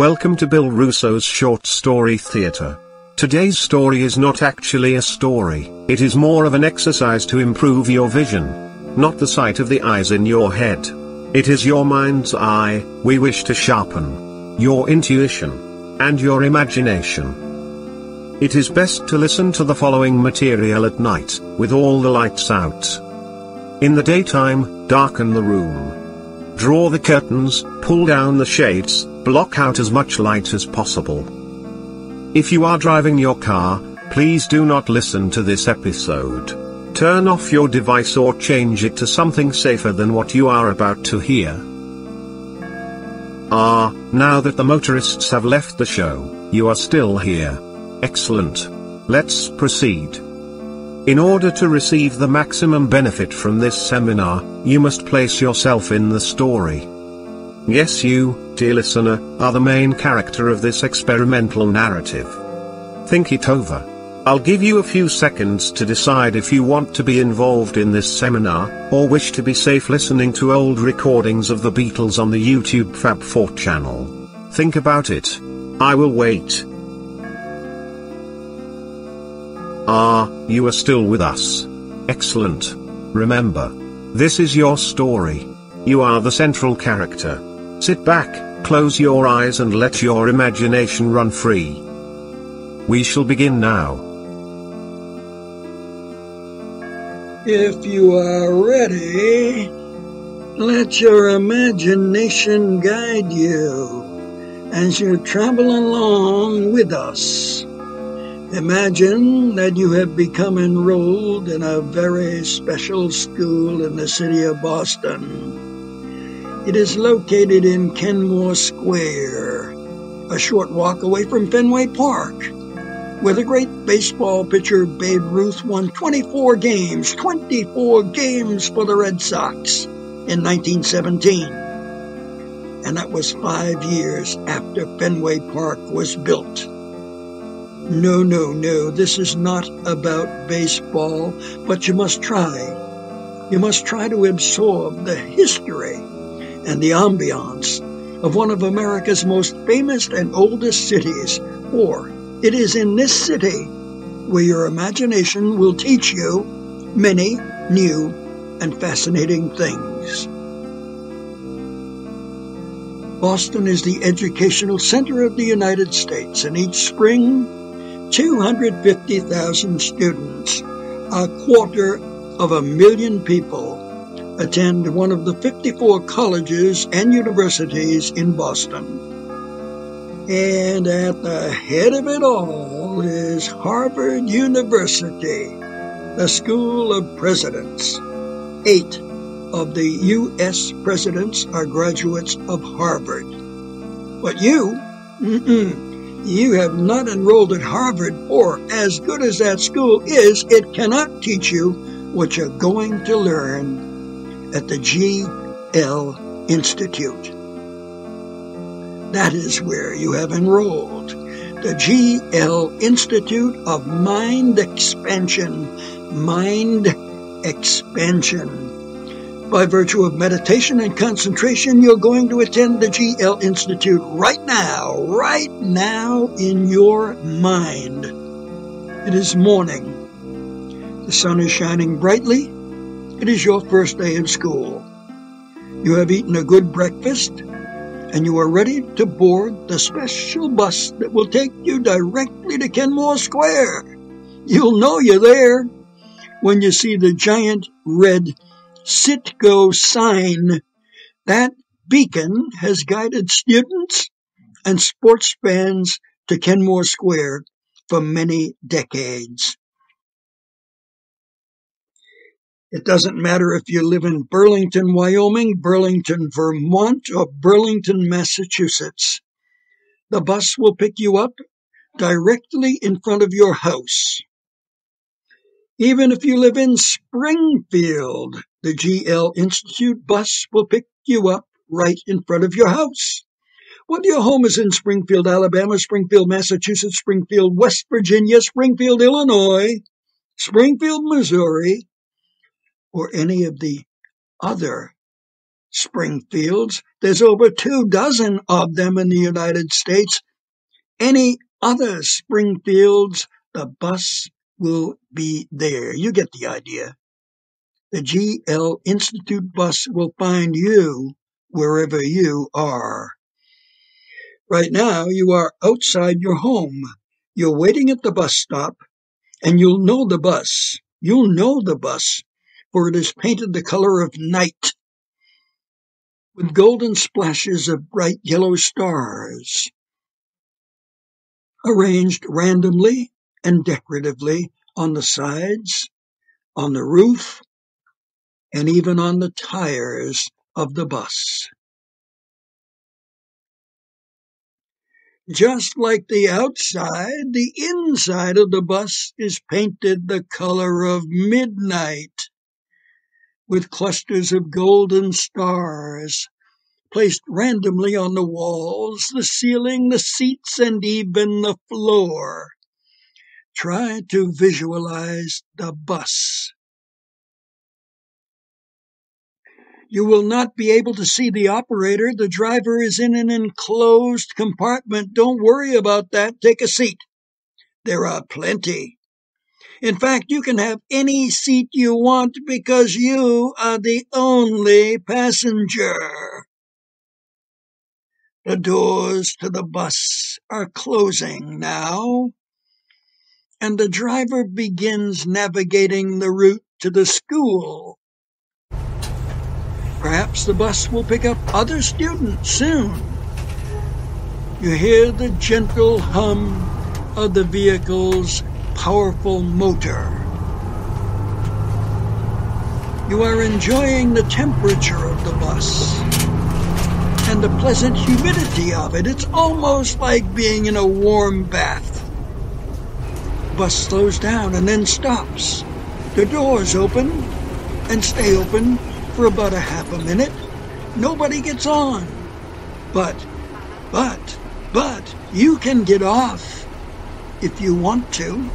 Welcome to Bill Russo's Short Story Theatre. Today's story is not actually a story, it is more of an exercise to improve your vision. Not the sight of the eyes in your head. It is your mind's eye, we wish to sharpen. Your intuition. And your imagination. It is best to listen to the following material at night, with all the lights out. In the daytime, darken the room. Draw the curtains, pull down the shades, block out as much light as possible. If you are driving your car, please do not listen to this episode. Turn off your device or change it to something safer than what you are about to hear. Now that the motorists have left the show, you are still here. Excellent. Let's proceed. In order to receive the maximum benefit from this seminar, you must place yourself in the story. Yes, you, dear listener, are the main character of this experimental narrative. Think it over. I'll give you a few seconds to decide if you want to be involved in this seminar, or wish to be safe listening to old recordings of the Beatles on the YouTube Fab4 channel. Think about it. I will wait. You are still with us. Excellent. Remember, this is your story. You are the central character. Sit back, close your eyes and let your imagination run free. We shall begin now. If you are ready, let your imagination guide you as you travel along with us. Imagine that you have become enrolled in a very special school in the city of Boston. It is located in Kenmore Square, a short walk away from Fenway Park, where the great baseball pitcher Babe Ruth won 24 games for the Red Sox in 1917. And that was 5 years after Fenway Park was built. No, this is not about baseball, but you must try. You must try to absorb the history and the ambiance of one of America's most famous and oldest cities, for it is in this city where your imagination will teach you many new and fascinating things. Boston is the educational center of the United States, and each spring, 250,000 students, 250,000 people, attend one of the 54 colleges and universities in Boston. And at the head of it all is Harvard University, the School of Presidents. 8 of the U.S. presidents are graduates of Harvard. But you have not enrolled at Harvard, for as good as that school is, it cannot teach you what you're going to learn at the G.L. Institute. That is where you have enrolled. The G.L. Institute of Mind Expansion. Mind Expansion. By virtue of meditation and concentration, you're going to attend the G.L. Institute right now in your mind. It is morning. The sun is shining brightly. It is your first day in school. You have eaten a good breakfast, and you are ready to board the special bus that will take you directly to Kenmore Square. You'll know you're there when you see the giant red Citgo sign. That beacon has guided students and sports fans to Kenmore Square for many decades. It doesn't matter if you live in Burlington, Wyoming, Burlington, Vermont, or Burlington, Massachusetts. The bus will pick you up directly in front of your house. Even if you live in Springfield, the G.L. Institute bus will pick you up right in front of your house. Whether your home is in Springfield, Alabama, Springfield, Massachusetts, Springfield, West Virginia, Springfield, Illinois, Springfield, Missouri, or any of the other Springfields. There's over 24 of them in the United States. Any other Springfields, the bus will be there. You get the idea. The GL Institute bus will find you wherever you are. Right now, you are outside your home. You're waiting at the bus stop, and you'll know the bus. You'll know the bus, for it is painted the color of night, with golden splashes of bright yellow stars, arranged randomly and decoratively on the sides, on the roof, and even on the tires of the bus. Just like the outside, the inside of the bus is painted the color of midnight, with clusters of golden stars placed randomly on the walls, the ceiling, the seats, and even the floor. Try to visualize the bus. You will not be able to see the operator. The driver is in an enclosed compartment. Don't worry about that. Take a seat. There are plenty. In fact, you can have any seat you want because you are the only passenger. The doors to the bus are closing now, and the driver begins navigating the route to the school. Perhaps the bus will pick up other students soon. You hear the gentle hum of the vehicle's powerful motor. You are enjoying the temperature of the bus and the pleasant humidity of it. It's almost like being in a warm bath. The bus slows down and then stops. The doors open and stay open for about a half a minute. Nobody gets on. But, you can get off if you want to.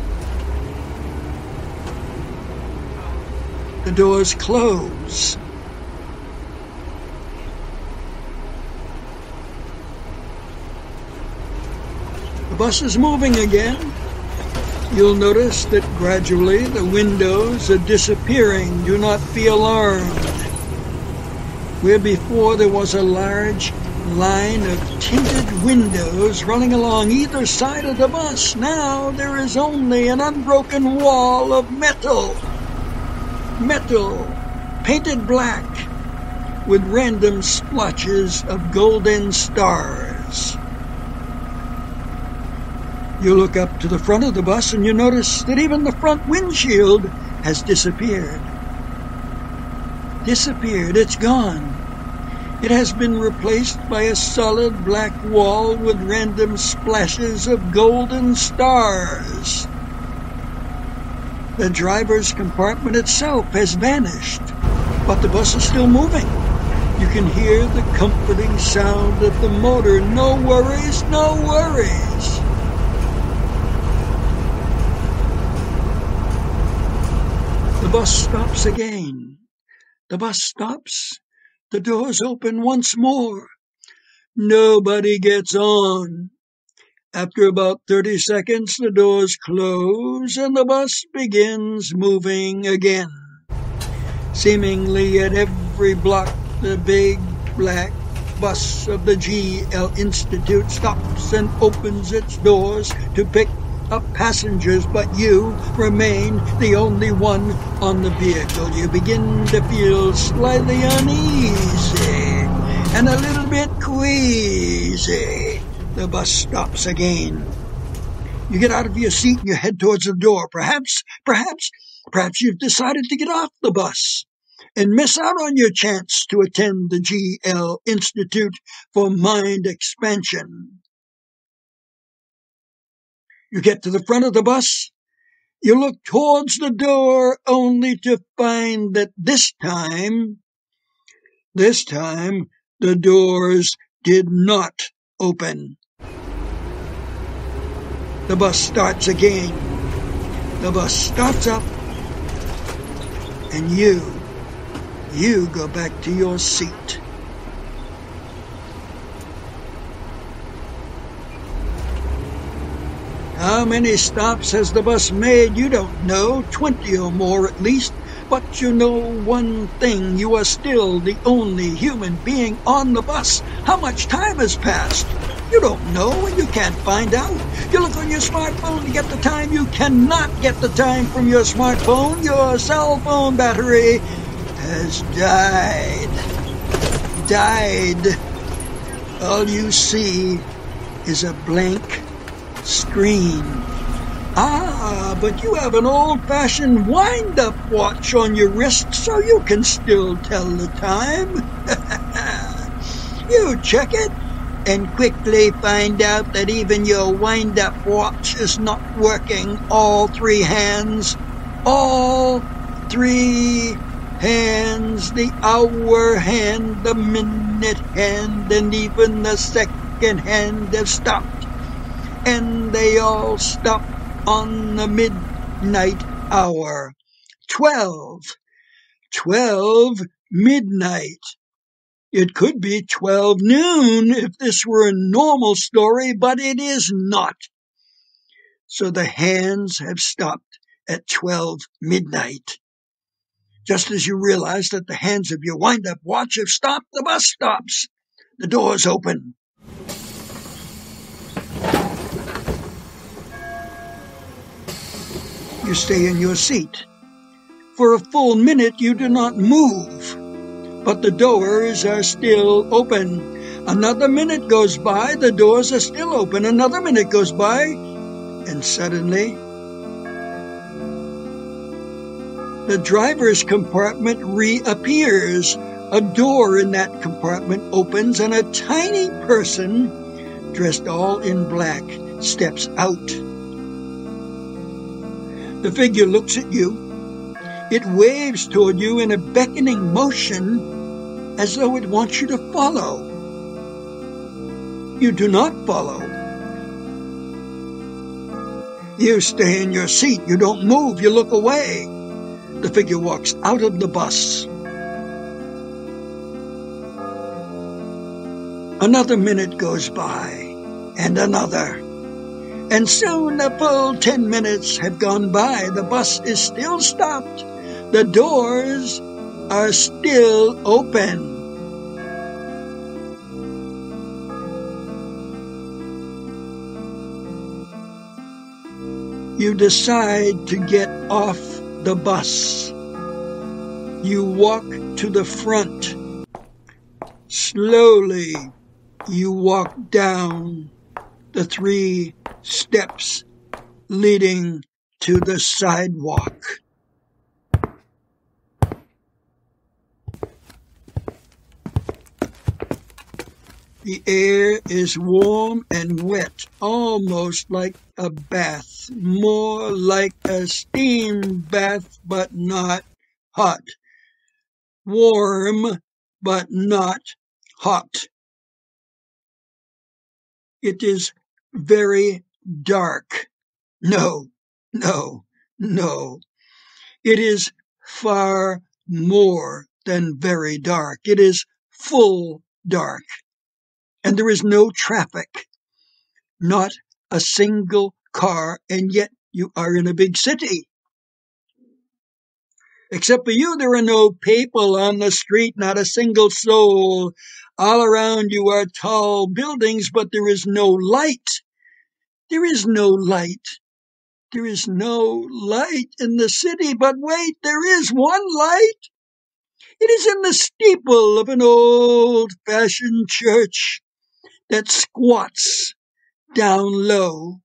The doors close. The bus is moving again. You'll notice that gradually the windows are disappearing. Do not be alarmed. Where before there was a large line of tinted windows running along either side of the bus, now there is only an unbroken wall of metal. Metal, painted black, with random splotches of golden stars. You look up to the front of the bus and you notice that even the front windshield has disappeared. It's gone. It has been replaced by a solid black wall with random splashes of golden stars. The driver's compartment itself has vanished, but the bus is still moving. You can hear the comforting sound of the motor. No worries, no worries. The bus stops again. The bus stops. The doors open once more. Nobody gets on. After about 30 seconds, the doors close and the bus begins moving again. Seemingly at every block, the big black bus of the GL Institute stops and opens its doors to pick up passengers, but you remain the only one on the vehicle. You begin to feel slightly uneasy and a little bit queasy. The bus stops again. You get out of your seat and you head towards the door. Perhaps you've decided to get off the bus and miss out on your chance to attend the GL Institute for Mind Expansion. You get to the front of the bus. You look towards the door only to find that this time, the doors did not open. The bus starts again. The bus starts up, and you go back to your seat. How many stops has the bus made? You don't know, 20 or more at least. But you know one thing, you are still the only human being on the bus. How much time has passed? You don't know and you can't find out. You look on your smartphone to get the time. You cannot get the time from your smartphone. Your cell phone battery has died. All you see is a blank screen. But you have an old-fashioned wind-up watch on your wrist, so you can still tell the time. You check it and quickly find out that even your wind-up watch is not working. All three hands, the hour hand, the minute hand, and even the second hand have stopped. And they all stop on the midnight hour. 12 midnight. It could be 12 noon if this were a normal story, but it is not. So the hands have stopped at 12 midnight. Just as you realize that the hands of your wind-up watch have stopped, the bus stops. The doors open. You stay in your seat. For a full minute you do not move, but the doors are still open. Another minute goes by, the doors are still open. Another minute goes by, and suddenly the driver's compartment reappears. A door in that compartment opens, and a tiny person, dressed all in black, steps out. The figure looks at you. It waves toward you in a beckoning motion as though it wants you to follow. You do not follow. You stay in your seat. You don't move. You look away. The figure walks out of the bus. Another minute goes by, and another. And soon the full 10 minutes have gone by. The bus is still stopped. The doors are still open. You decide to get off the bus. You walk to the front. Slowly, you walk down the 3 steps leading to the sidewalk. The air is warm and wet, almost like a bath, more like a steam bath, but not hot. Warm, but not hot. It is very dark. No. It is far more than very dark. It is full dark. And there is no traffic, not a single car, and yet you are in a big city. Except for you, there are no people on the street, not a single soul. All around you are tall buildings, but there is no light. There is no light. There is no light in the city, but wait, there is one light. It is in the steeple of an old-fashioned church that squats down low.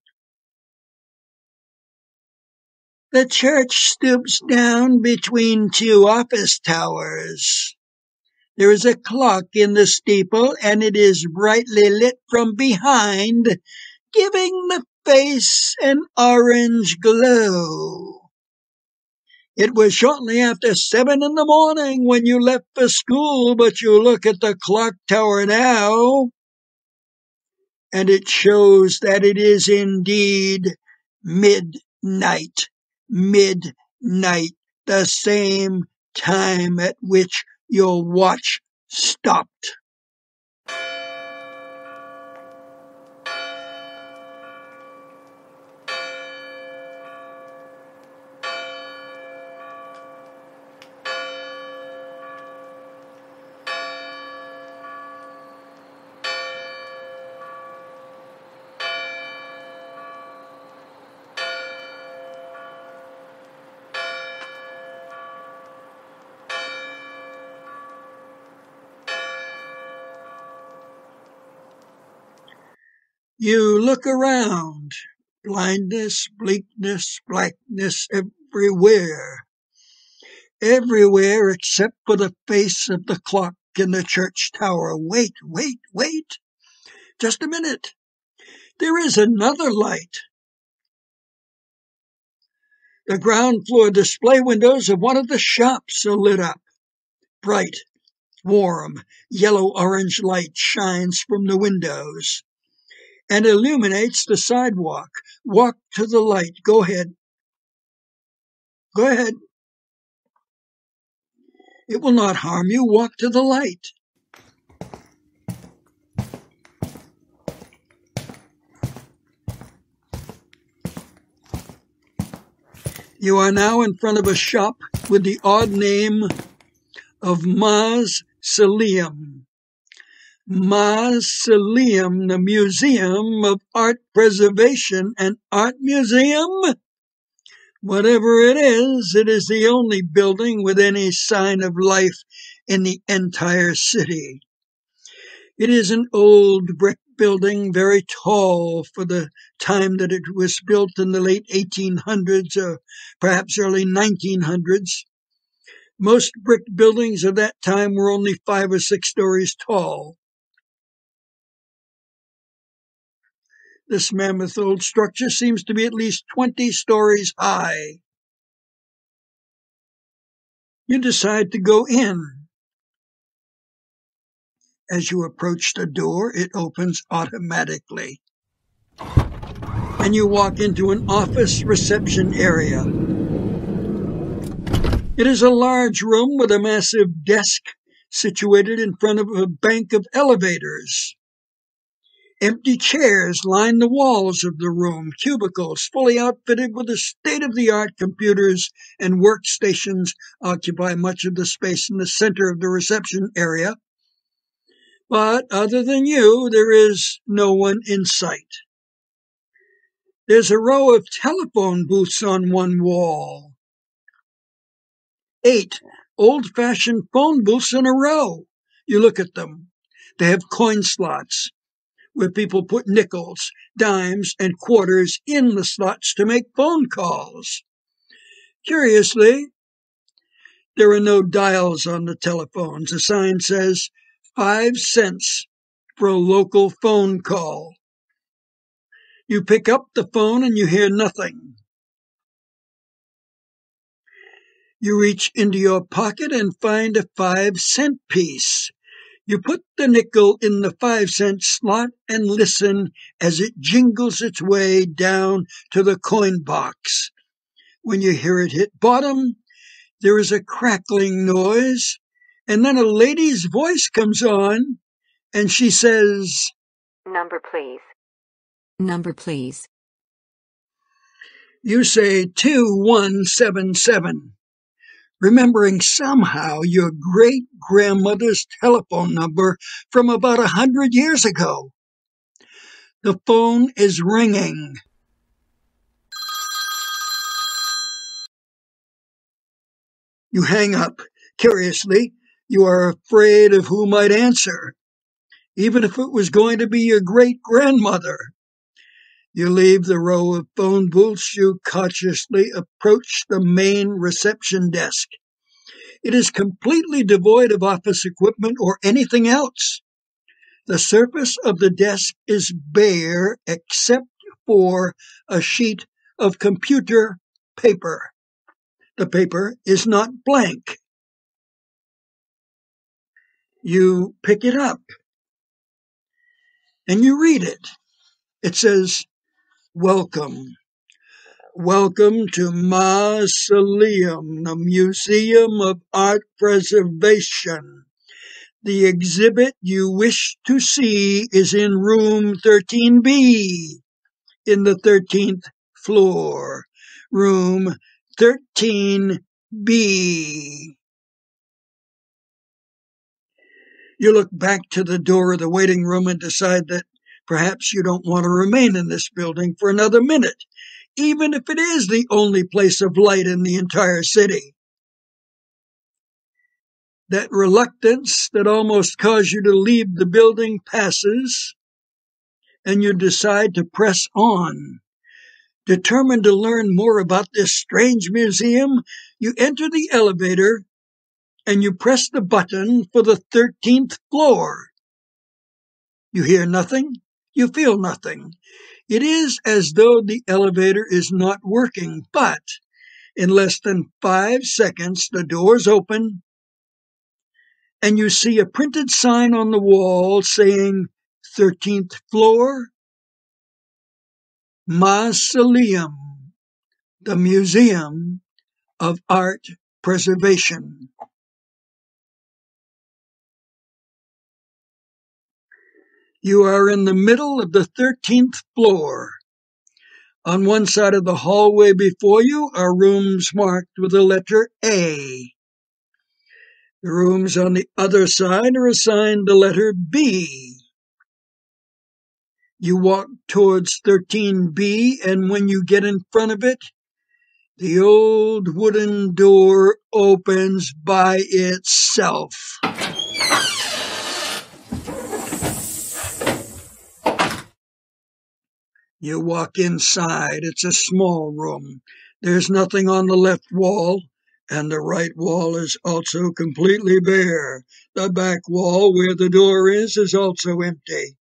The church stoops down between 2 office towers. There is a clock in the steeple, and it is brightly lit from behind, giving the face an orange glow. It was shortly after 7 in the morning when you left for school, but you look at the clock tower now, and it shows that it is indeed midnight. Midnight, the same time at which your watch stopped. You look around. Blindness, bleakness, blackness everywhere. Everywhere except for the face of the clock in the church tower. Wait. Just a minute. There is another light. The ground floor display windows of one of the shops are lit up. Bright, warm, yellow-orange light shines from the windows and illuminates the sidewalk. Walk to the light. Go ahead. It will not harm you. Walk to the light. You are now in front of a shop with the odd name of Mausoleum. Mausoleum, the Museum of Art Preservation and Art Museum? Whatever it is the only building with any sign of life in the entire city. It is an old brick building, very tall for the time that it was built in the late 1800s or perhaps early 1900s. Most brick buildings of that time were only 5 or 6 stories tall. This mammoth old structure seems to be at least 20 stories high. You decide to go in. As you approach the door, it opens automatically, and you walk into an office reception area. It is a large room with a massive desk situated in front of a bank of elevators. Empty chairs line the walls of the room, cubicles fully outfitted with the state-of-the-art computers and workstations occupy much of the space in the center of the reception area. But other than you, there is no one in sight. There's a row of telephone booths on one wall. 8 old-fashioned phone booths in a row. You look at them. They have coin slots where people put nickels, dimes, and quarters in the slots to make phone calls. Curiously, there are no dials on the telephones. A sign says 5 cents for a local phone call. You pick up the phone and you hear nothing. You reach into your pocket and find a 5-cent piece. You put the nickel in the 5-cent slot and listen as it jingles its way down to the coin box. When you hear it hit bottom, there is a crackling noise, and then a lady's voice comes on, and she says, "Number, please. Number, please." You say 2177. Remembering somehow your great-grandmother's telephone number from about 100 years ago. The phone is ringing. You hang up. Curiously, you are afraid of who might answer, even if it was going to be your great-grandmother. You leave the row of phone booths. You cautiously approach the main reception desk. It is completely devoid of office equipment or anything else. The surface of the desk is bare except for a sheet of computer paper. The paper is not blank. You pick it up and you read it. It says, "Welcome. Welcome to Mausoleum, the Museum of Art Preservation. The exhibit you wish to see is in room 13B, in the 13th floor. Room 13B. You look back to the door of the waiting room and decide that perhaps you don't want to remain in this building for another minute, even if it is the only place of light in the entire city. That reluctance that almost caused you to leave the building passes, and you decide to press on. Determined to learn more about this strange museum, you enter the elevator and you press the button for the 13th floor. You hear nothing, you feel nothing. It is as though the elevator is not working, but in less than 5 seconds, the doors open and you see a printed sign on the wall saying 13th floor, Mausoleum, the Museum of Art Preservation. You are in the middle of the 13th floor. On one side of the hallway before you are rooms marked with the letter A. The rooms on the other side are assigned the letter B. You walk towards 13B, and when you get in front of it, the old wooden door opens by itself. You walk inside. It's a small room. There's nothing on the left wall, and the right wall is also completely bare. The back wall where the door is also empty.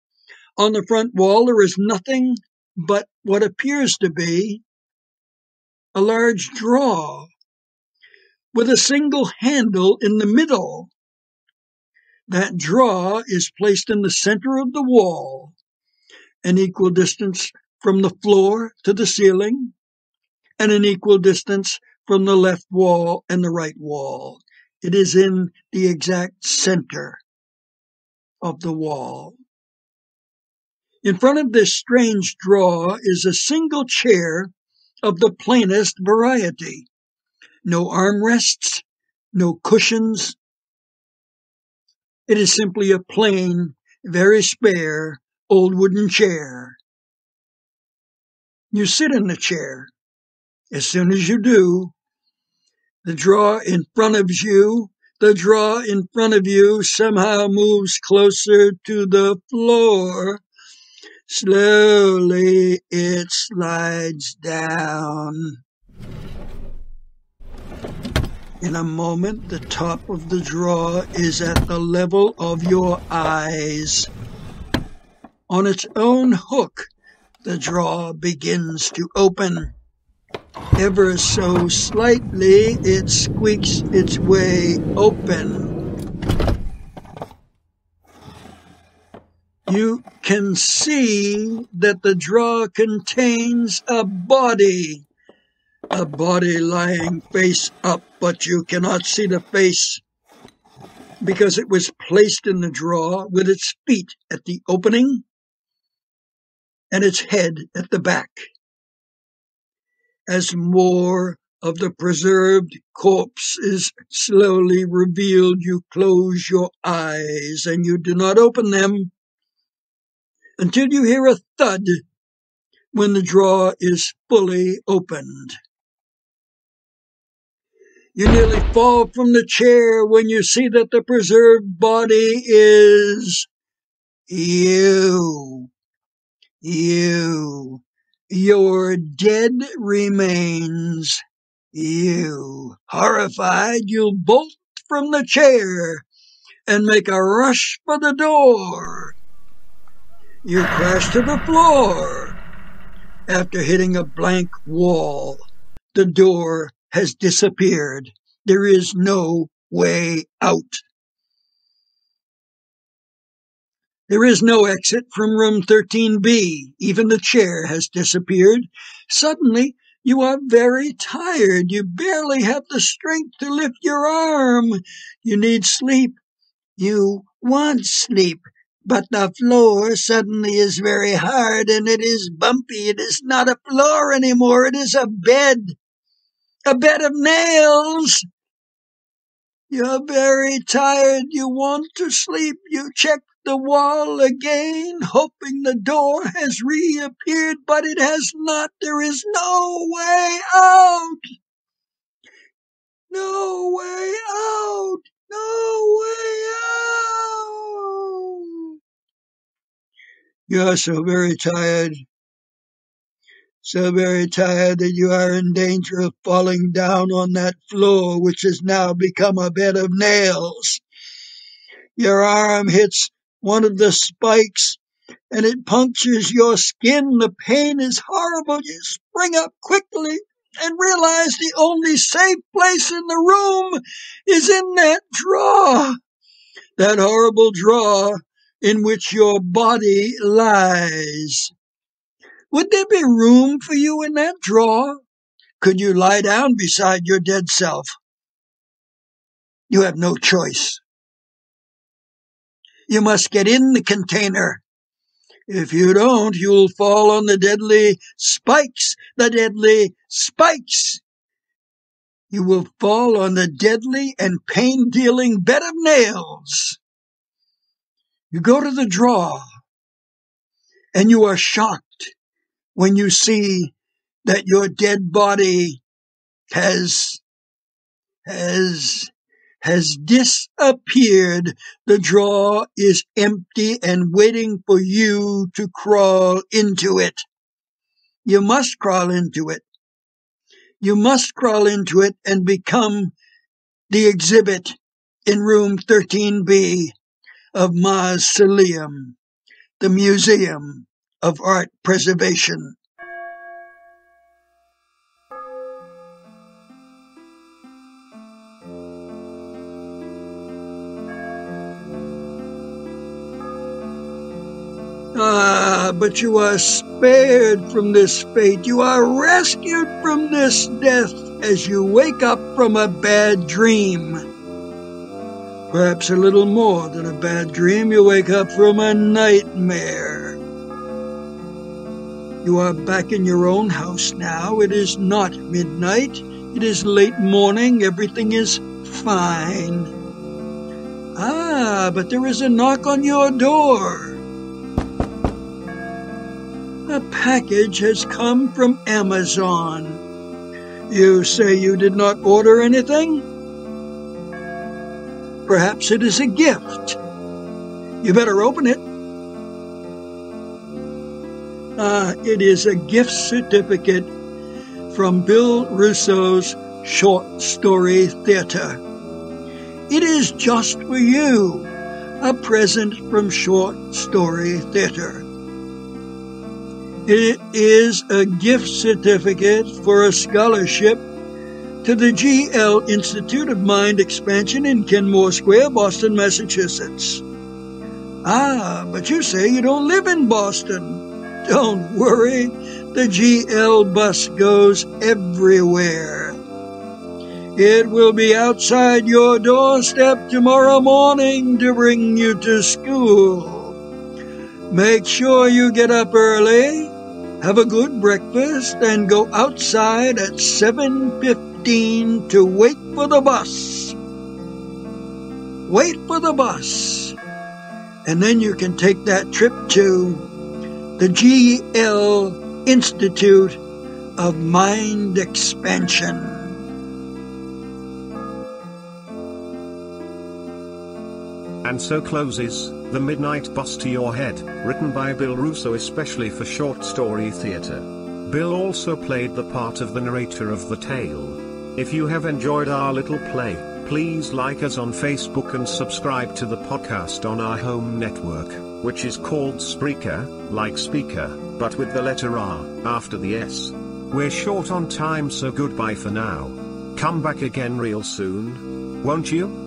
On the front wall there is nothing but what appears to be a large drawer with a single handle in the middle. That drawer is placed in the center of the wall, an equal distance from the floor to the ceiling, and an equal distance from the left wall and the right wall. It is in the exact center of the wall. In front of this strange drawer is a single chair of the plainest variety. No armrests, no cushions. It is simply a plain, very spare, old wooden chair. You sit in the chair. As soon as you do, the drawer in front of you somehow moves closer to the floor. Slowly it slides down. In a moment, the top of the drawer is at the level of your eyes. On its own hook, the drawer begins to open. Ever so slightly, it squeaks its way open. You can see that the drawer contains a body lying face up, but you cannot see the face because it was placed in the drawer with its feet at the opening and its head at the back. As more of the preserved corpse is slowly revealed, you close your eyes and you do not open them until you hear a thud when the drawer is fully opened. You nearly fall from the chair when you see that the preserved body is you. Your dead remains. You. Horrified, you bolt from the chair and make a rush for the door. You crash to the floor. After hitting a blank wall, the door has disappeared. There is no way out. There is no exit from room 13B. Even the chair has disappeared. Suddenly, you are very tired. You barely have the strength to lift your arm. You need sleep. You want sleep. But the floor suddenly is very hard and it is bumpy. It is not a floor anymore. It is a bed. A bed of nails. You're very tired. You want to sleep. You check the wall again, hoping the door has reappeared, but it has not. There is no way out. No way out. No way out. You are so very tired that you are in danger of falling down on that floor, which has now become a bed of nails. Your arm hits one of the spikes, and it punctures your skin. The pain is horrible. You spring up quickly and realize the only safe place in the room is in that drawer. That horrible drawer in which your body lies. Would there be room for you in that drawer? Could you lie down beside your dead self? You have no choice. You must get in the container. If you don't, you'll fall on the deadly spikes. The deadly spikes. You will fall on the deadly and pain-dealing bed of nails. You go to the drawer, and you are shocked when you see that your dead body has disappeared. The drawer is empty and waiting for you to crawl into it. You must crawl into it. You must crawl into it and become the exhibit in room 13B of Mausoleum, the Museum of Art Preservation. But you are spared from this fate. You are rescued from this death as you wake up from a bad dream. Perhaps a little more than a bad dream. You wake up from a nightmare. You are back in your own house now. It is not midnight. It is late morning. Everything is fine. But there is a knock on your door. A package has come from Amazon. You say you did not order anything? Perhaps it is a gift. You better open it. It is a gift certificate from Bill Russo's Short Story Theater. It is just for you, a present from Short Story Theater. It is a gift certificate for a scholarship to the GL Institute of Mind Expansion in Kenmore Square, Boston, Massachusetts. But you say you don't live in Boston. Don't worry, the GL bus goes everywhere. It will be outside your doorstep tomorrow morning to bring you to school. Make sure you get up early, have a good breakfast, and go outside at 7:15 to wait for the bus. Wait for the bus. And then you can take that trip to the GL Institute of Mind Expansion. And so closes The Midnight Bus to Your Head, written by Bill Russo especially for Short Story Theatre. Bill also played the part of the narrator of the tale. If you have enjoyed our little play, please like us on Facebook and subscribe to the podcast on our home network, which is called Spreaker, like speaker, but with the letter R after the S. We're short on time, so goodbye for now. Come back again real soon, won't you?